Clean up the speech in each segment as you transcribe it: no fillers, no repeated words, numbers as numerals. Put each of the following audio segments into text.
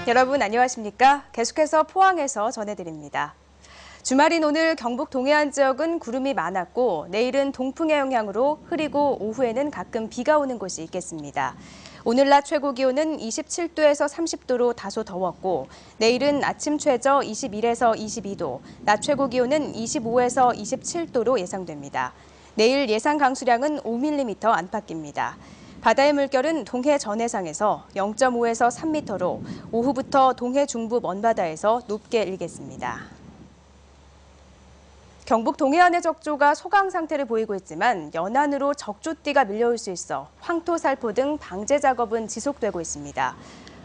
여러분 안녕하십니까? 계속해서 포항에서 전해드립니다. 주말인 오늘 경북 동해안 지역은 구름이 많았고 내일은 동풍의 영향으로 흐리고 오후에는 가끔 비가 오는 곳이 있겠습니다. 오늘 낮 최고 기온은 27도에서 30도로 다소 더웠고 내일은 아침 최저 21에서 22도, 낮 최고 기온은 25에서 27도로 예상됩니다. 내일 예상 강수량은 5mm 안팎입니다. 바다의 물결은 동해 전해상에서 0.5에서 3m로 오후부터 동해 중부 먼바다에서 높게 일겠습니다. 경북 동해안의 적조가 소강 상태를 보이고 있지만 연안으로 적조띠가 밀려올 수 있어 황토, 살포 등 방제 작업은 지속되고 있습니다.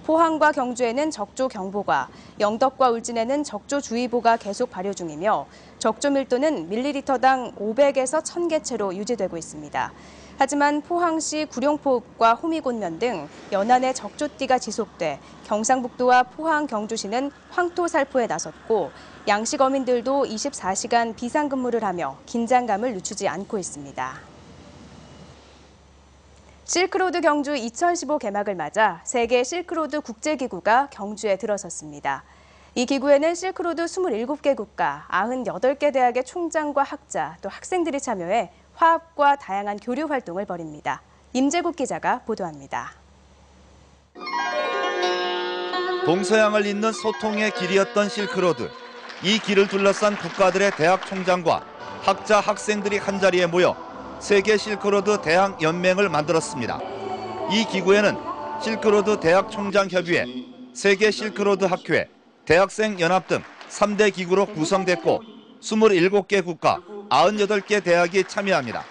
포항과 경주에는 적조경보가, 영덕과 울진에는 적조주의보가 계속 발효 중이며 적조 밀도는 밀리리터당 500에서 1000개체로 유지되고 있습니다. 하지만 포항시 구룡포읍과 호미곶면 등 연안의 적조띠가 지속돼 경상북도와 포항, 경주시는 황토 살포에 나섰고 양식 어민들도 24시간 비상근무를 하며 긴장감을 늦추지 않고 있습니다. 실크로드 경주 2015 개막을 맞아 세계 실크로드 국제기구가 경주에 들어섰습니다. 이 기구에는 실크로드 27개 국가, 98개 대학의 총장과 학자, 또 학생들이 참여해 화합과 다양한 교류 활동을 벌입니다. 임재국 기자가 보도합니다. 동서양을 잇는 소통의 길이었던 실크로드. 이 길을 둘러싼 국가들의 대학 총장과 학자, 학생들이 한자리에 모여 세계 실크로드 대학 연맹을 만들었습니다. 이 기구에는 실크로드 대학 총장 협의회, 세계 실크로드 학회, 대학생 연합 등 3대 기구로 구성됐고 27개 국가, 98개 대학이 참여합니다.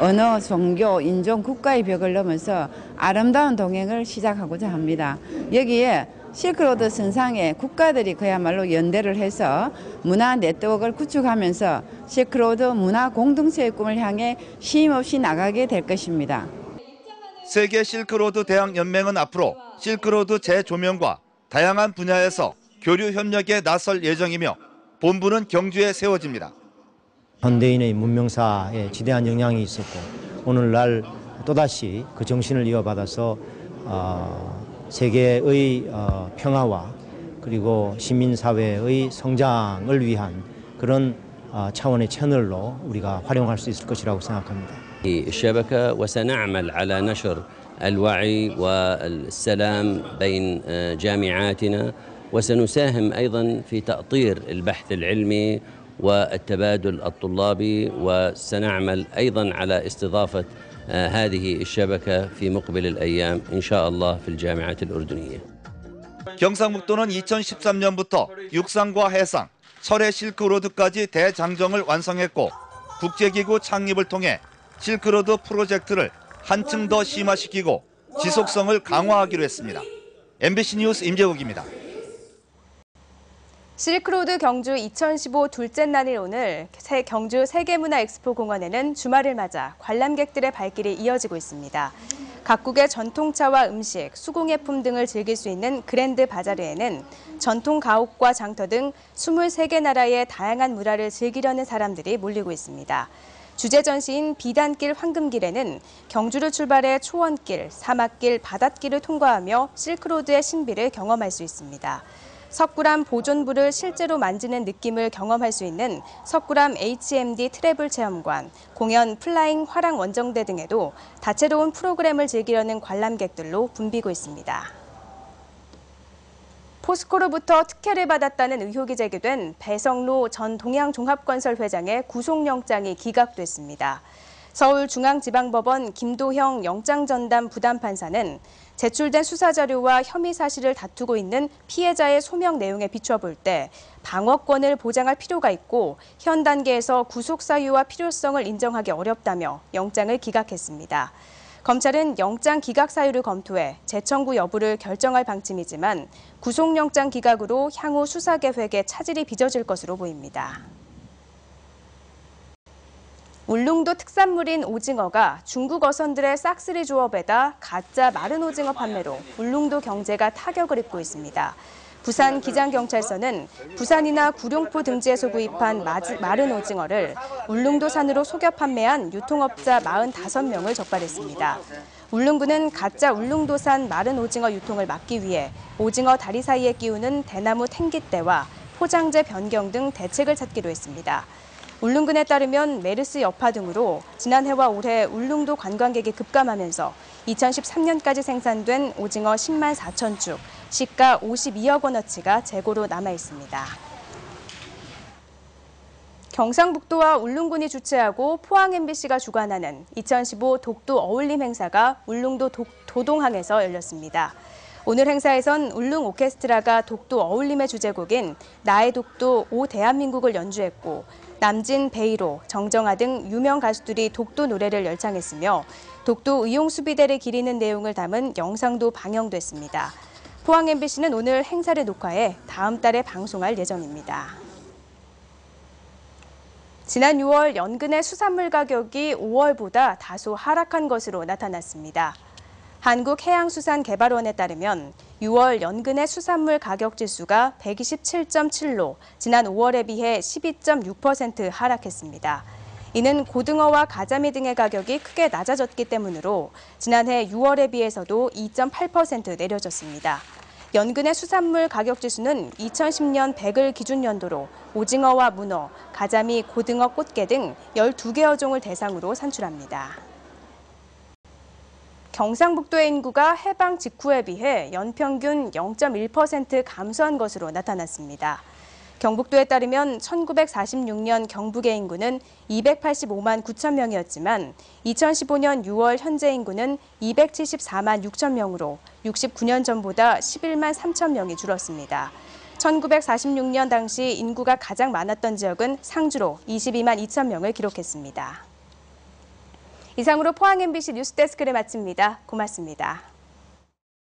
언어, 종교, 인종, 국가의 벽을 넘어서 아름다운 동행을 시작하고자 합니다. 여기에 실크로드 선상에 국가들이 그야말로 연대를 해서 문화 네트워크를 구축하면서 실크로드 문화 공동체의 꿈을 향해 쉼없이 나가게 될 것입니다. 세계 실크로드 대학 연맹은 앞으로 실크로드 재조명과 다양한 분야에서 교류 협력에 나설 예정이며 본부는 경주에 세워집니다. 현대인의 문명사에 지대한 영향이 있었고 오늘날 또다시 그 정신을 이어받아서 세계의 평화와 그리고 시민사회의 성장을 위한 그런 차원의 채널로 우리가 활용할 수 있을 것이라고 생각합니다. الشبكة وسنعمل على نشر الوعي والسلام بين جامعاتنا وسنساهم أيضا في تأطير البحث العلمي والتبادل الطلابي وسنعمل أيضا على استضافة هذه الشبكة في مقبل الأيام إن شاء الله في الجامعات الأردنية. 경상북도는 2013년부터 육상과 해상, 철의 실크로드까지 대장정을 완성했고 국제기구 창립을 통해 실크로드 프로젝트를 한층 더 심화시키고 지속성을 강화하기로 했습니다. MBC 뉴스 임재국입니다. 실크로드 경주 2015 둘째 날인 오늘 경주 세계문화엑스포공원에는 주말을 맞아 관람객들의 발길이 이어지고 있습니다. 각국의 전통차와 음식, 수공예품 등을 즐길 수 있는 그랜드 바자르에는 전통 가옥과 장터 등 23개 나라의 다양한 문화를 즐기려는 사람들이 몰리고 있습니다. 주제 전시인 비단길 황금길에는 경주를 출발해 초원길, 사막길, 바닷길을 통과하며 실크로드의 신비를 경험할 수 있습니다. 석굴암 보존부를 실제로 만지는 느낌을 경험할 수 있는 석굴암 HMD 트래블 체험관, 공연 플라잉 화랑 원정대 등에도 다채로운 프로그램을 즐기려는 관람객들로 붐비고 있습니다. 포스코로부터 특혜를 받았다는 의혹이 제기된 배성로 전 동양종합건설 회장의 구속영장이 기각됐습니다. 서울중앙지방법원 김도형 영장전담 부담판사는 제출된 수사자료와 혐의 사실을 다투고 있는 피해자의 소명 내용에 비춰볼 때 방어권을 보장할 필요가 있고 현 단계에서 구속 사유와 필요성을 인정하기 어렵다며 영장을 기각했습니다. 검찰은 영장 기각 사유를 검토해 재청구 여부를 결정할 방침이지만 구속영장 기각으로 향후 수사 계획에 차질이 빚어질 것으로 보입니다. 울릉도 특산물인 오징어가 중국 어선들의 싹쓸이 조업에다 가짜 마른 오징어 판매로 울릉도 경제가 타격을 입고 있습니다. 부산 기장경찰서는 부산이나 구룡포 등지에서 구입한 마른 오징어를 울릉도산으로 속여 판매한 유통업자 45명을 적발했습니다. 울릉군은 가짜 울릉도산 마른 오징어 유통을 막기 위해 오징어 다리 사이에 끼우는 대나무 탱깃대와 포장재 변경 등 대책을 찾기로 했습니다. 울릉군에 따르면 메르스 여파 등으로 지난해와 올해 울릉도 관광객이 급감하면서 2013년까지 생산된 오징어 10만 4천 쭉, 시가 52억 원어치가 재고로 남아 있습니다. 경상북도와 울릉군이 주최하고 포항 MBC가 주관하는 2015 독도 어울림 행사가 울릉도 도동항에서 열렸습니다. 오늘 행사에선 울릉 오케스트라가 독도 어울림의 주제곡인 나의 독도 오 대한민국을 연주했고 남진, 베이로, 정정아 등 유명 가수들이 독도 노래를 열창했으며 독도 의용수비대를 기리는 내용을 담은 영상도 방영됐습니다. 포항 MBC는 오늘 행사를 녹화해 다음 달에 방송할 예정입니다. 지난 6월 연근의 수산물 가격이 5월보다 다소 하락한 것으로 나타났습니다. 한국해양수산개발원에 따르면 6월 연근의 수산물 가격 지수가 127.7로 지난 5월에 비해 12.6% 하락했습니다. 이는 고등어와 가자미 등의 가격이 크게 낮아졌기 때문으로 지난해 6월에 비해서도 2.8% 내려졌습니다. 연근의 수산물 가격 지수는 2010년 100을 기준 연도로 오징어와 문어, 가자미, 고등어, 꽃게 등 12개 어종을 대상으로 산출합니다. 경상북도의 인구가 해방 직후에 비해 연평균 0.1% 감소한 것으로 나타났습니다. 경북도에 따르면 1946년 경북의 인구는 285만 9천 명이었지만 2015년 6월 현재 인구는 274만 6천 명으로 69년 전보다 11만 3천 명이 줄었습니다. 1946년 당시 인구가 가장 많았던 지역은 상주로 22만 2천 명을 기록했습니다. 이상으로 포항 MBC 뉴스데스크를 마칩니다. 고맙습니다.